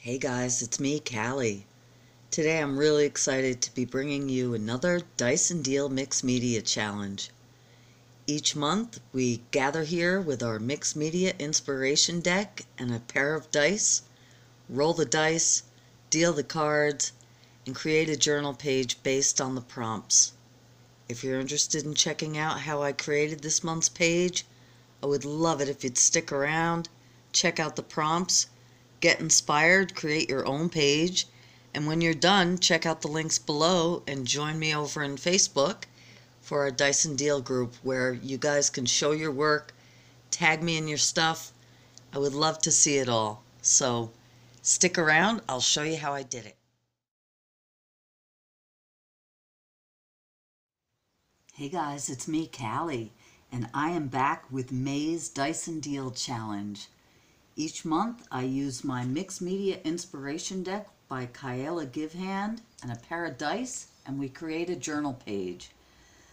Hey guys, it's me, Cali. Today I'm really excited to be bringing you another Dice and Deal Mixed Media Challenge. Each month we gather here with our Mixed Media Inspiration deck and a pair of dice, roll the dice, deal the cards, and create a journal page based on the prompts. If you're interested in checking out how I created this month's page, I would love it if you'd stick around, check out the prompts, get inspired, create your own page, and when you're done, check out the links below and join me over in Facebook for our Dice and Deal group where you guys can show your work, tag me in your stuff. I would love to see it all. So stick around, I'll show you how I did it. Hey guys, it's me, Cali, and I am back with May's Dice and Deal Challenge. Each month I use my Mixed Media Inspiration deck by Kyla Givehand and a pair of dice, and we create a journal page.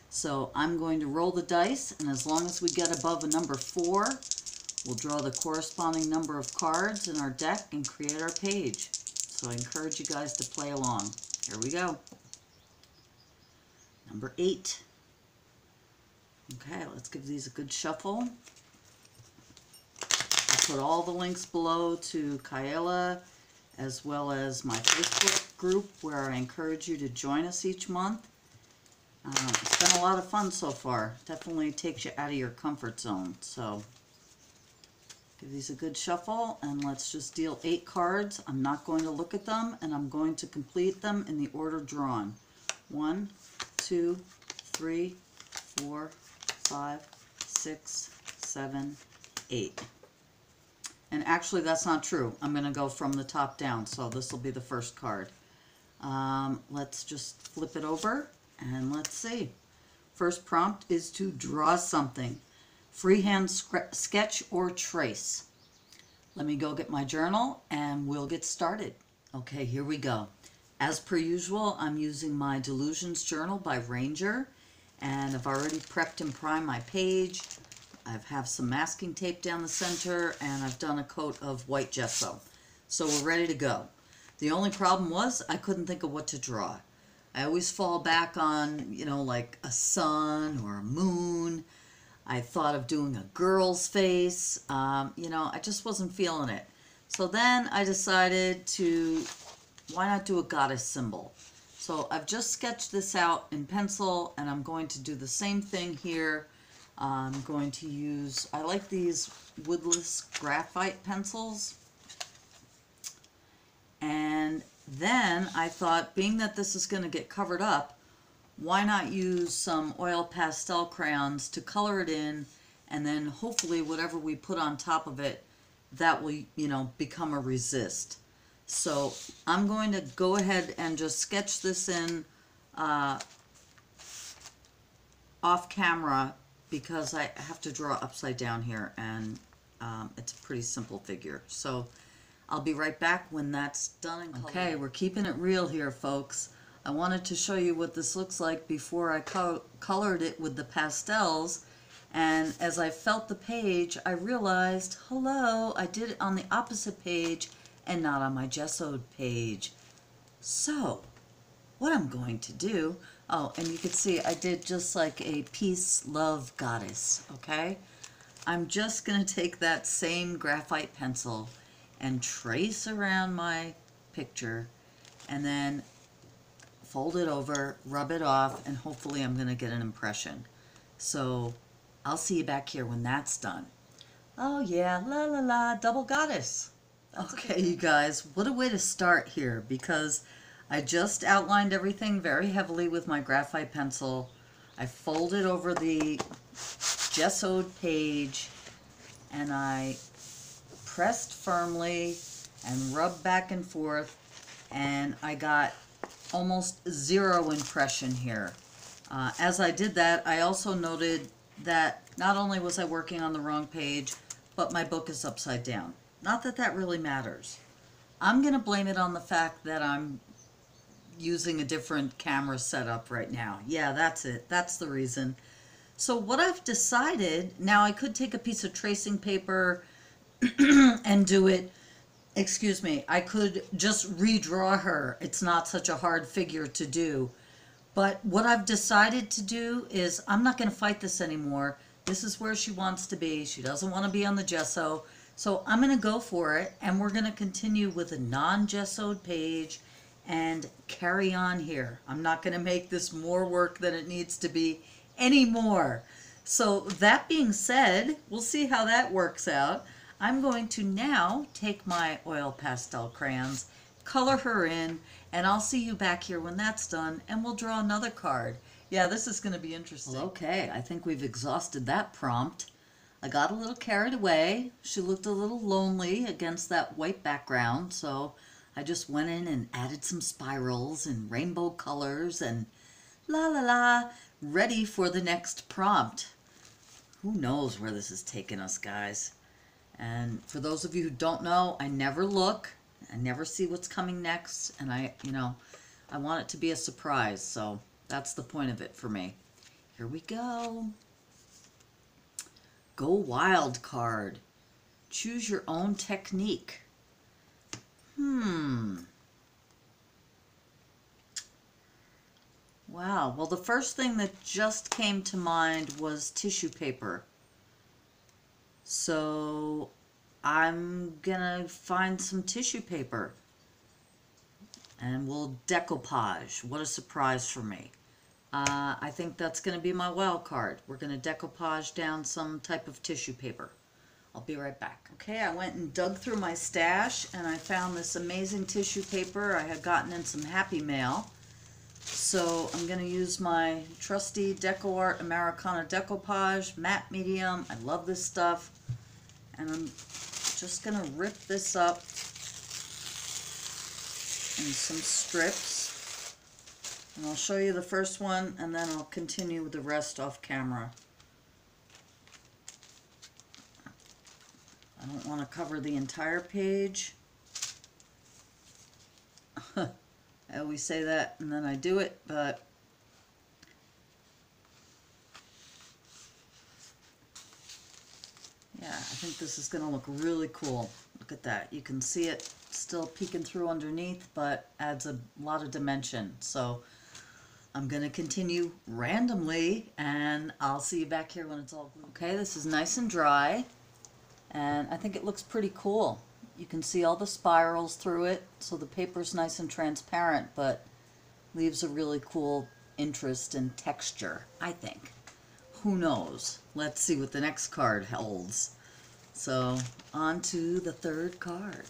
So I'm going to roll the dice, and as long as we get above a number 4, we'll draw the corresponding number of cards in our deck and create our page. So I encourage you guys to play along. Here we go. Number 8. Okay, let's give these a good shuffle. I'll put all the links below to Kyla as well as my Facebook group where I encourage you to join us each month. It's been a lot of fun so far. Definitely takes you out of your comfort zone. So give these a good shuffle and let's just deal 8 cards. I'm not going to look at them and I'm going to complete them in the order drawn. 1, 2, 3, 4, 5, 6, 7, 8. And actually that's not true. I'm going to go from the top down, so this will be the first card. Let's just flip it over and let's see. First prompt is to draw something. Freehand sketch or trace. Let me go get my journal and we'll get started. Okay, here we go. As per usual, I'm using my Delusions journal by Ranger, and I've already prepped and primed my page. I have some masking tape down the center, and I've done a coat of white gesso. So we're ready to go. The only problem was I couldn't think of what to draw. I always fall back on, like a sun or a moon. I thought of doing a girl's face. I just wasn't feeling it. So then I decided to, why not do a goddess symbol? So I've just sketched this out in pencil, and I'm going to do the same thing here. I'm going to use, I like these woodless graphite pencils. And then I thought, being that this is going to get covered up, why not use some oil pastel crayons to color it in, and then hopefully whatever we put on top of it, that will, become a resist. So I'm going to go ahead and just sketch this in off camera, because I have to draw upside down here, and it's a pretty simple figure. So I'll be right back when that's done and colored. Okay, we're keeping it real here, folks. I wanted to show you what this looks like before I colored it with the pastels, and as I felt the page, I realized, hello, I did it on the opposite page and not on my gessoed page. So what I'm going to do, and you can see I did just like a peace, love, goddess, okay? I'm just going to take that same graphite pencil and trace around my picture and then fold it over, rub it off, and hopefully I'm going to get an impression. So I'll see you back here when that's done. Oh yeah, la la la, double goddess. Okay, you guys, what a way to start here, because I just outlined everything very heavily with my graphite pencil. I folded over the gessoed page and I pressed firmly and rubbed back and forth, and I got almost zero impression here. As I did that, I also noted that not only was I working on the wrong page, but my book is upside down. Not that that really matters. I'm going to blame it on the fact that I'm using a different camera setup right now. Yeah, that's it. That's the reason. So what I've decided, now I could take a piece of tracing paper and do it excuse me, I could just redraw her. It's not such a hard figure to do. But what I've decided to do is I'm not going to fight this anymore. This is where she wants to be. She doesn't want to be on the gesso. So I'm going to go for it, and we're going to continue with a non-gessoed page and carry on here. I'm not going to make this more work than it needs to be anymore. So that being said, we'll see how that works out. I'm going to now take my oil pastel crayons, color her in, and I'll see you back here when that's done, and we'll draw another card. Yeah, this is going to be interesting. Well, okay, I think we've exhausted that prompt. I got a little carried away. She looked a little lonely against that white background, so I just went in and added some spirals and rainbow colors and la la la, ready for the next prompt. Who knows where this is taking us, guys? And for those of you who don't know, I never look. I never see what's coming next, and I want it to be a surprise, so that's the point of it for me. Here we go. Go Wild card. Choose your own technique. Wow, well, the first thing that just came to mind was tissue paper. So I'm gonna find some tissue paper and we'll decoupage. What a surprise for me. I think that's gonna be my wild card. We're gonna decoupage down some type of tissue paper. I'll be right back. Okay, I went and dug through my stash and I found this amazing tissue paper I had gotten in some Happy Mail. So I'm going to use my trusty DecoArt Americana Decoupage matte medium. I love this stuff. And I'm just going to rip this up in some strips. And I'll show you the first one and then I'll continue with the rest off camera. I don't want to cover the entire page. I always say that and then I do it, but yeah, I think this is going to look really cool. Look at that. You can see it still peeking through underneath, but adds a lot of dimension. So I'm going to continue randomly and I'll see you back here when it's all glued. Okay, this is nice and dry and I think it looks pretty cool. You can see all the spirals through it, so the paper's nice and transparent, but leaves a really cool interest and texture, I think. Who knows? Let's see what the next card holds. So, on to the third card.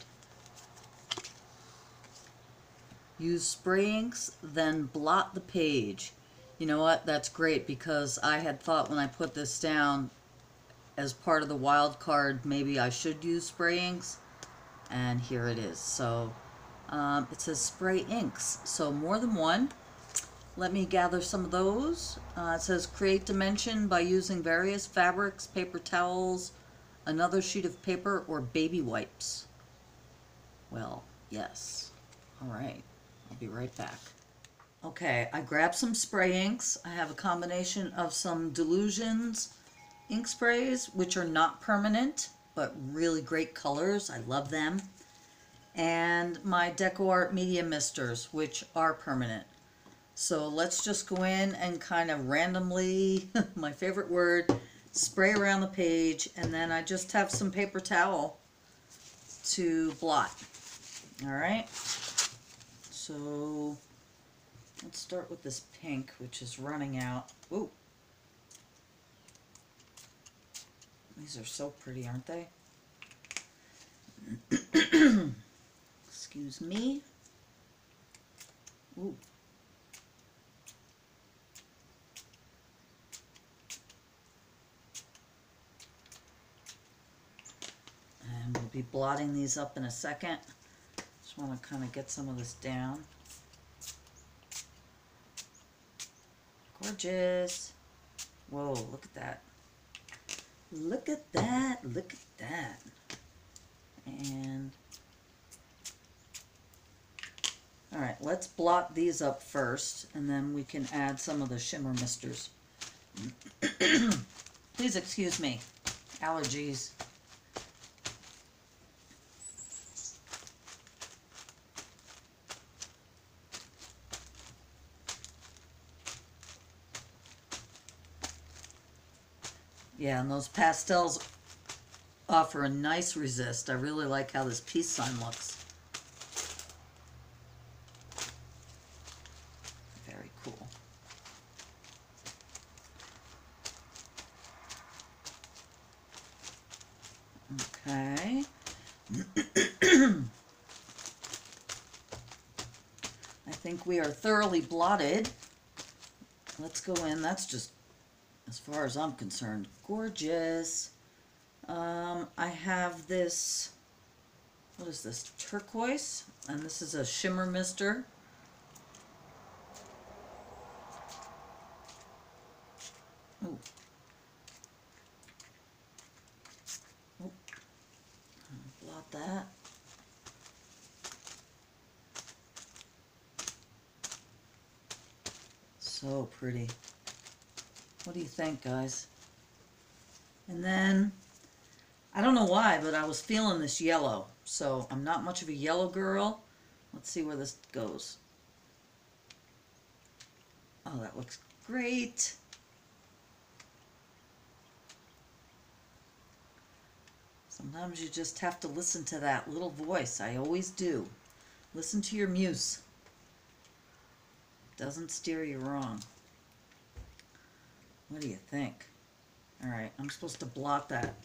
Use spray inks, then blot the page. You know what? That's great, because I had thought when I put this down as part of the wild card, maybe I should use spray inks. And here it is. So it says spray inks, so more than one. Let me gather some of those. It says create dimension by using various fabrics, paper towels, another sheet of paper, or baby wipes. Well, yes. All right, I'll be right back. Okay, I grabbed some spray inks. I have a combination of some Delusions ink sprays, which are not permanent, but really great colors. I love them. And my DecoArt Media Misters, which are permanent. So let's just go in and kind of randomly, my favorite word, spray around the page, and then I just have some paper towel to blot. All right. So let's start with this pink, which is running out. Ooh. These are so pretty, aren't they? Excuse me. Ooh. And we'll be blotting these up in a second. Just want to kind of get some of this down. Gorgeous. Whoa, look at that. Look at that, look at that. And, all right, let's blot these up first, and then we can add some of the shimmer misters. Please excuse me, allergies. Yeah, and those pastels offer a nice resist. I really like how this peace sign looks. Very cool. Okay. I think we are thoroughly blotted. Let's go in. That's just, as far as I'm concerned, gorgeous. I have this, what is this, turquoise, and this is a shimmer mister. Ooh. Ooh. Blot that. So pretty. What do you think, guys? And then, I don't know why, but I was feeling this yellow. So I'm not much of a yellow girl. Let's see where this goes. Oh, that looks great. Sometimes you just have to listen to that little voice. I always do. Listen to your muse. Doesn't steer you wrong. What do you think? All right, I'm supposed to blot that.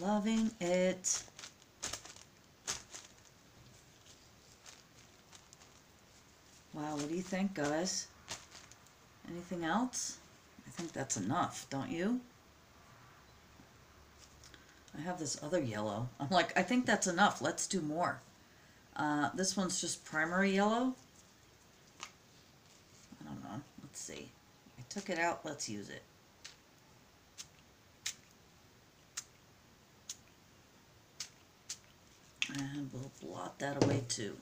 Loving it. Wow, what do you think, guys? Anything else? I think that's enough, don't you? I have this other yellow. I'm like, I think that's enough. Let's do more. This one's just primary yellow. I don't know. Let's see. I took it out. Let's use it. And we'll blot that away too.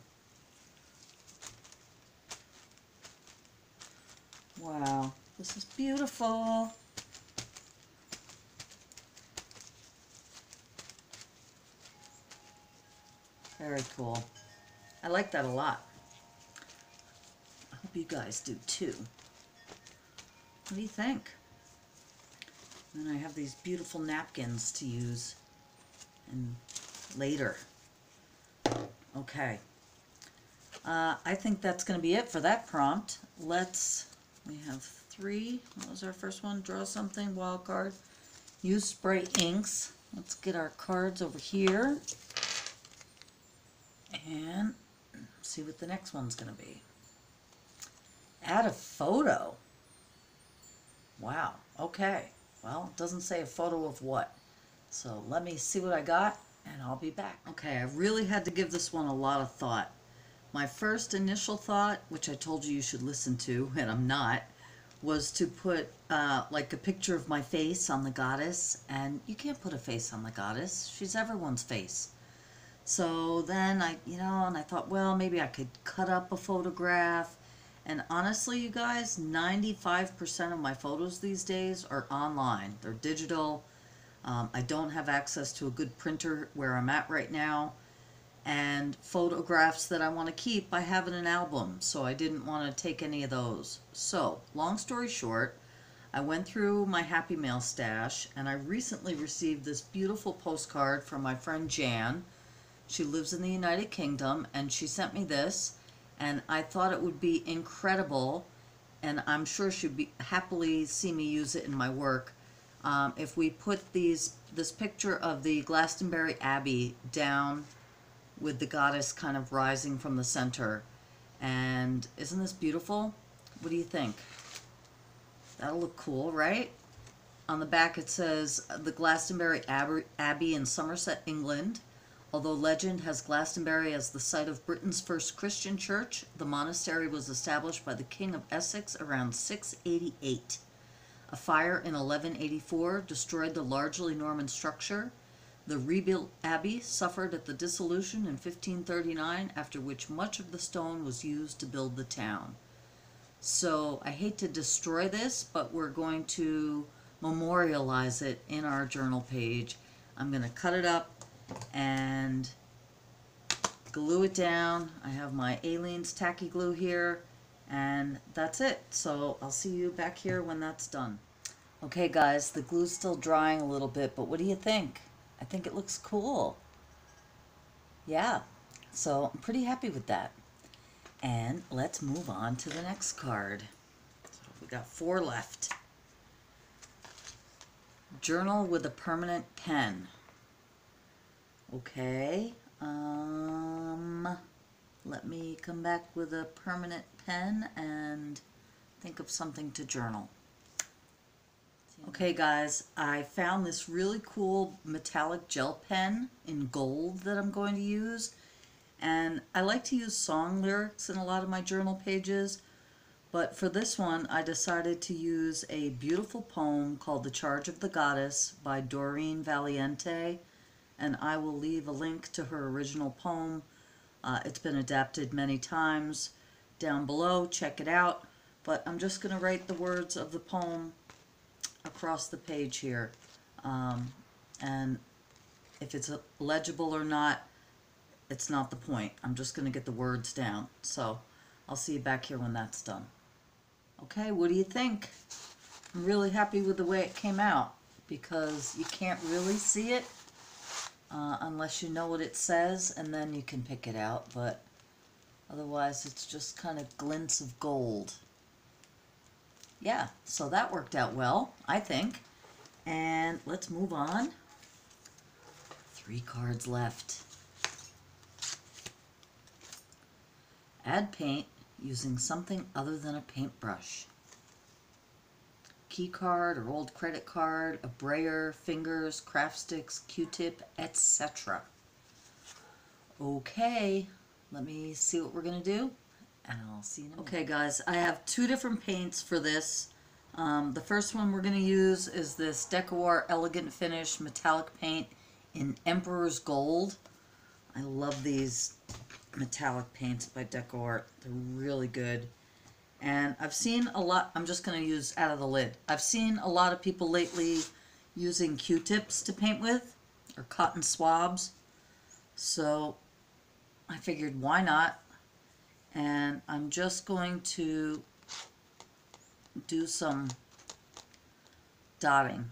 Wow, this is beautiful. Very cool. I like that a lot. I hope you guys do too. What do you think? And I have these beautiful napkins to use and later. Okay. I think that's going to be it for that prompt. We have 3. What was our first one? Draw something, wild card. Use spray inks. Let's get our cards over here. And see what the next one's going to be. Add a photo. Wow. Okay. Well, it doesn't say a photo of what. So let me see what I got and I'll be back. Okay, I really had to give this one a lot of thought. My first initial thought, which I told you should listen to, and I'm not, was to put like a picture of my face on the goddess, and you can't put a face on the goddess. She's everyone's face. So then I thought, well, maybe I could cut up a photograph. And honestly, you guys, 95% of my photos these days are online. They're digital. I don't have access to a good printer where I'm at right now. And photographs that I want to keep, I have in an album, so I didn't want to take any of those. So, long story short, I went through my Happy Mail stash, and I recently received this beautiful postcard from my friend Jan. She lives in the United Kingdom, and she sent me this, and I thought it would be incredible, and I'm sure she'd be happily see me use it in my work, if we put this picture of the Glastonbury Abbey down with the goddess kind of rising from the center. And isn't this beautiful? What do you think? That'll look cool, right? On the back it says, the Glastonbury Abbey in Somerset, England. Although legend has Glastonbury as the site of Britain's first Christian church, the monastery was established by the King of Essex around 688. A fire in 1184 destroyed the largely Norman structure. The rebuilt abbey suffered at the dissolution in 1539, after which much of the stone was used to build the town. So I hate to destroy this, but we're going to memorialize it in our journal page. I'm going to cut it up and glue it down. I have my Aleene's tacky glue here, and that's it. So I'll see you back here when that's done. Okay guys, the glue's still drying a little bit, but what do you think? I think it looks cool. Yeah, so I'm pretty happy with that. And let's move on to the next card. So we got 4 left. Journal with a permanent pen. Okay, let me come back with a permanent pen and think of something to journal. Okay guys, I found this really cool metallic gel pen in gold that I'm going to use. And I like to use song lyrics in a lot of my journal pages, but for this one I decided to use a beautiful poem called The Charge of the Goddess by Doreen Valiente, and I will leave a link to her original poem. It's been adapted many times down below, check it out, but I'm just going to write the words of the poem across the page here, and if it's legible or not, it's not the point. I'm just going to get the words down. So I'll see you back here when that's done. Okay, what do you think? I'm really happy with the way it came out because you can't really see it unless you know what it says, and then you can pick it out, but otherwise it's just kind of glints of gold. Yeah, so that worked out well, I think. And let's move on. 3 cards left. Add paint using something other than a paintbrush. Key card or old credit card, a brayer, fingers, craft sticks, Q-tip, etc. Okay, let me see what we're going to do, and I'll see you in a minute. Okay guys, I have 2 different paints for this. The first one we're going to use is this Decoupage Elegant Finish metallic paint in Emperor's Gold. I love these metallic paints by Decoupage. They're really good. And I've seen a lot, I'm just going to use out of the lid. I've seen a lot of people lately using Q-tips to paint with, or cotton swabs. So I figured why not? And I'm just going to do some dotting.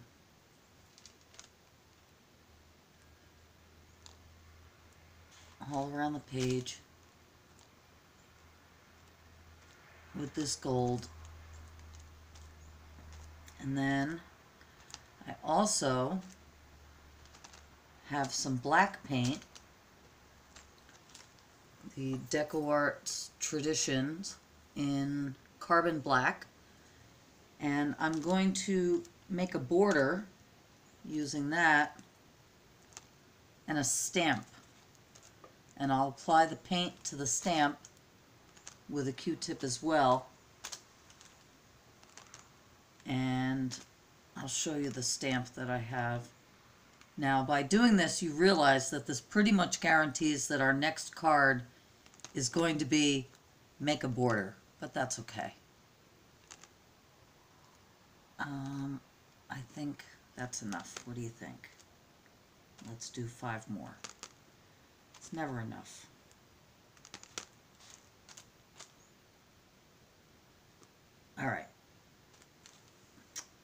All around the page with this gold. And then I also have some black paint, the Decoupage Traditions in Carbon Black, and I'm going to make a border using that and a stamp. And I'll apply the paint to the stamp with a Q-tip as well. And I'll show you the stamp that I have. Now, by doing this, you realize that this pretty much guarantees that our next card is going to be make a border, but that's okay. I think that's enough. What do you think? Let's do 5 more. It's never enough. All right.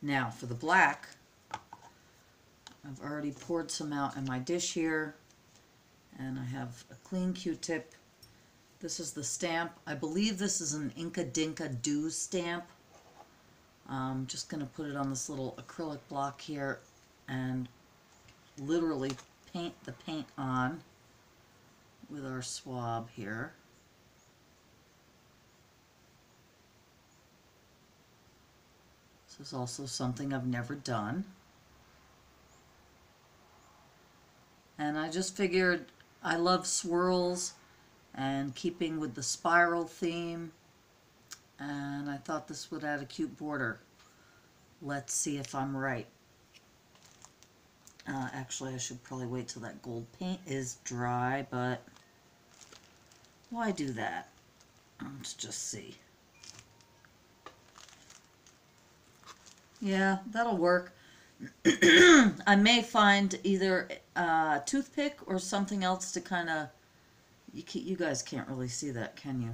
Now for the black, I've already poured some out in my dish here, and I have a clean Q-tip. This is the stamp. I believe this is an Inca Dinka Do stamp. I'm just going to put it on this little acrylic block here and literally paint the paint on with our swab here. This is also something I've never done. And I just figured I love swirls and keeping with the spiral theme, and I thought this would add a cute border. Let's see if I'm right. Actually, I should probably wait till that gold paint is dry, but why do that? Let's just see. Yeah, that'll work. I may find either a toothpick or something else to kind of You guys can't really see that, can you?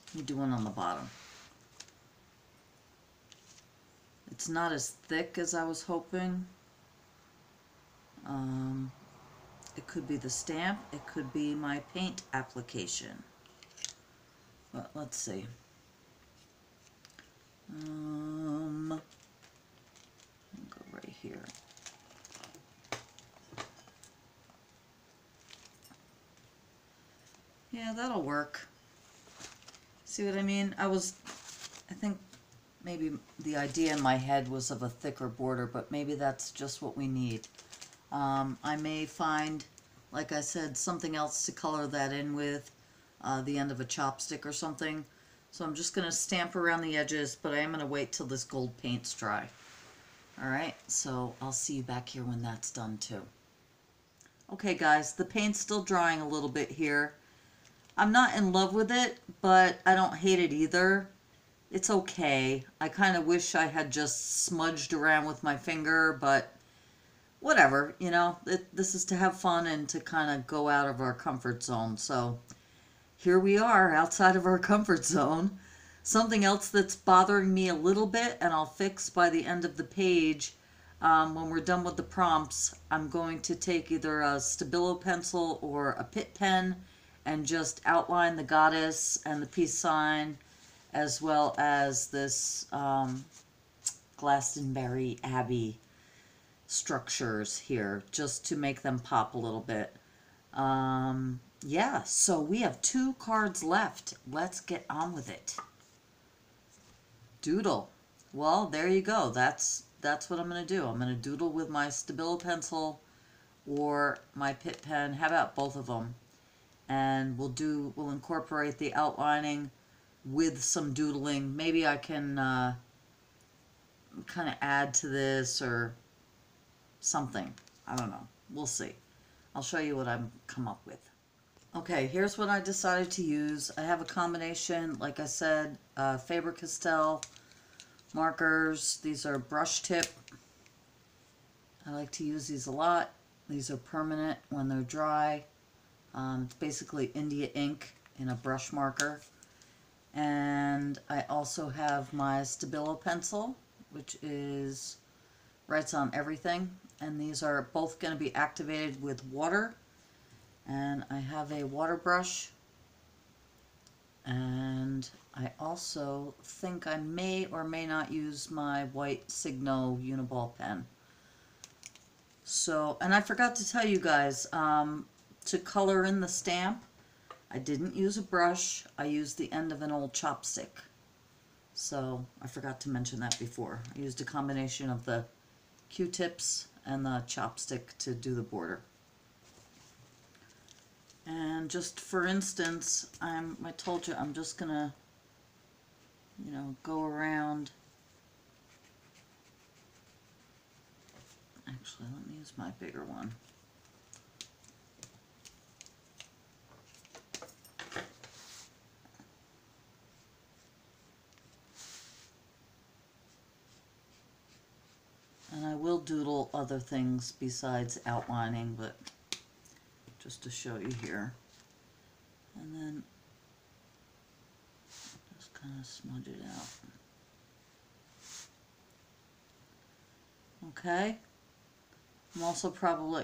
Let me do one on the bottom. It's not as thick as I was hoping. It could be the stamp, it could be my paint application. But let's see. I'll go right here. Yeah, that'll work. See what I mean? I think maybe the idea in my head was of a thicker border, but maybe that's just what we need. I may find, like I said, something else to color that in with, the end of a chopstick or something. So I'm just going to stamp around the edges, but I am going to wait till this gold paint's dry. Alright, so I'll see you back here when that's done too. Okay guys, the paint's still drying a little bit here. I'm not in love with it, but I don't hate it either. It's okay. I kind of wish I had just smudged around with my finger, but whatever, you know, this is to have fun and to kind of go out of our comfort zone. So here we are outside of our comfort zone. Something else that's bothering me a little bit, and I'll fix by the end of the page, when we're done with the prompts, I'm going to take either a Stabilo pencil or a Pitt pen and just outline the goddess and the peace sign, as well as this Glastonbury Abbey structures here, just to make them pop a little bit. Yeah, so we have 2 cards left. Let's get on with it. Doodle. Well, there you go. That's what I'm going to do. I'm going to doodle with my Stabilo pencil or my Pitt pen. How about both of them? And we'll incorporate the outlining with some doodling. Maybe I can kind of add to this or something. I don't know. We'll see. I'll show you what I've come up with. Okay, here's what I decided to use. I have a combination, like I said, Faber-Castell markers. These are brush tip. I like to use these a lot. These are permanent when they're dry. It's basically India ink in a brush marker. And I also have my Stabilo pencil, which is Rites on Everything. And these are both going to be activated with water. And I have a water brush. And I also think I may or may not use my white Signo Uniball pen. So, and I forgot to tell you guys, to color in the stamp, I didn't use a brush. I used the end of an old chopstick. So I forgot to mention that before. I used a combination of the Q-tips and the chopstick to do the border. And just for instance, I told you I'm just gonna, you know, go around. Actually, let me use my bigger one. And I will doodle other things besides outlining, but just to show you here. And then just kind of smudge it out. Okay. I'm also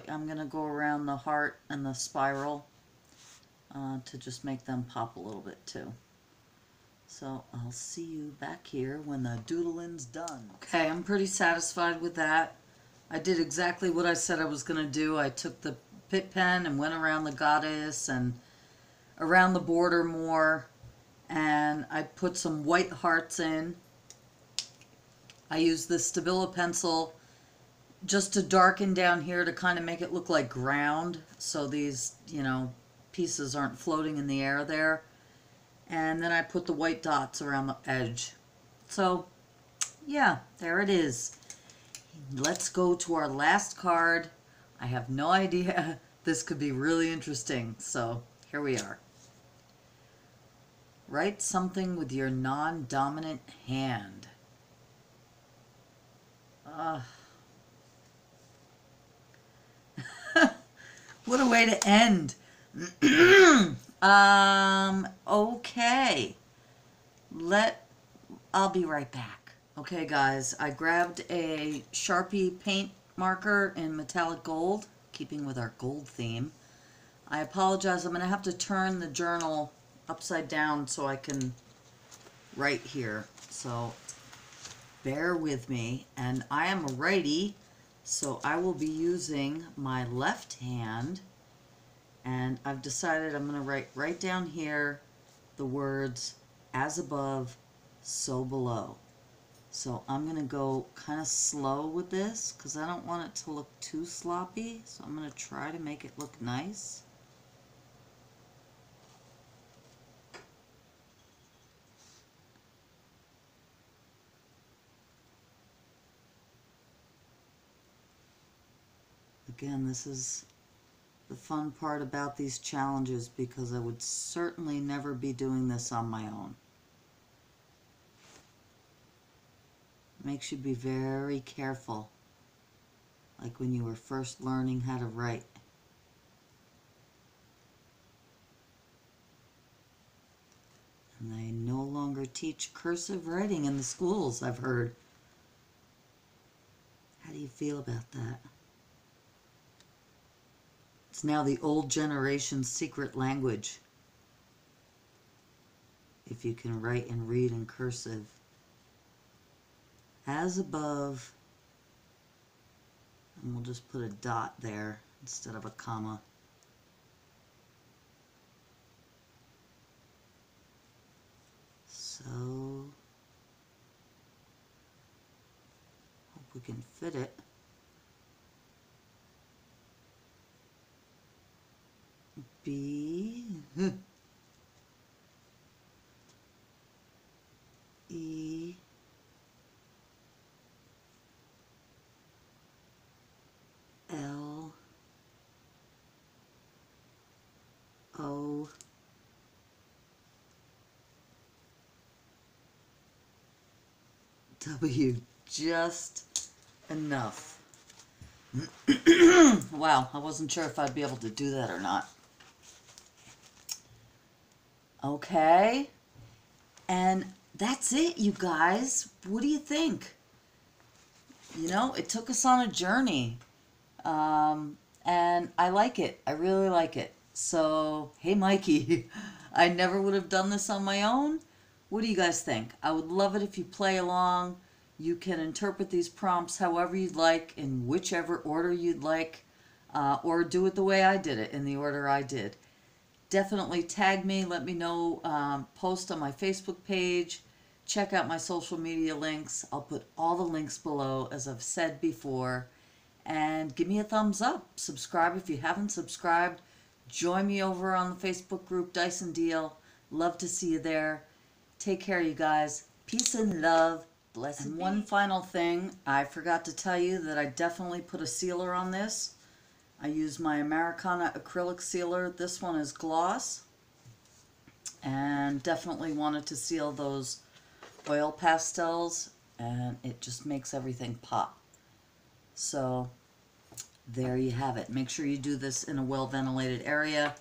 I'm going to go around the heart and the spiral to just make them pop a little bit too. So I'll see you back here when the doodling's done. Okay, I'm pretty satisfied with that. I did exactly what I said I was going to do. I took the Pitt pen and went around the goddess and around the border more, and I put some white hearts in. I used the Stabilo pencil just to darken down here to kind of make it look like ground, so these, you know, pieces aren't floating in the air there. And then I put the white dots around the edge. So, yeah, there it is. Let's go to our last card. I have no idea. This could be really interesting. So, here we are. Write something with your non-dominant hand. What a way to end. Okay. I'll be right back. Okay, guys, I grabbed a Sharpie paint marker in metallic gold, keeping with our gold theme. I apologize, I'm going to have to turn the journal upside down so I can write here. So bear with me. And I am a righty, so I will be using my left hand. And I've decided I'm going to write right down here the words as above, so below. So I'm going to go kind of slow with this because I don't want it to look too sloppy. So I'm going to try to make it look nice. Again, this is the fun part about these challenges because I would certainly never be doing this on my own. Makes you be very careful, like when you were first learning how to write. And they no longer teach cursive writing in the schools, I've heard. How do you feel about that? It's now the old generation's secret language. If you can write and read in cursive. As above, and we'll just put a dot there instead of a comma. So, hope we can fit it. B, E, L, O, W, just enough. Wow, I wasn't sure if I'd be able to do that or not. Okay, and that's it, you guys. What do you think? You know, it took us on a journey, and I like it. I really like it. So, hey, Mikey, I never would have done this on my own. What do you guys think? I would love it if you play along. You can interpret these prompts however you'd like, in whichever order you'd like, or do it the way I did it, in the order I did. Definitely tag me, let me know, post on my Facebook page, check out my social media links. I'll put all the links below, as I've said before, and give me a thumbs up. Subscribe if you haven't subscribed. Join me over on the Facebook group Dice and Deal. Love to see you there. Take care, you guys. Peace and love. Blessed. And one final thing, I forgot to tell you that I definitely put a sealer on this. I use my Americana acrylic sealer. This one is gloss. And definitely wanted to seal those oil pastels. And it just makes everything pop. So, there you have it. Make sure you do this in a well-ventilated area,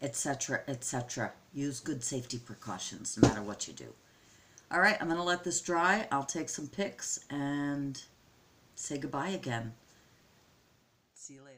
etc., etc. Use good safety precautions no matter what you do. All right, I'm going to let this dry. I'll take some pics and say goodbye again. See you later.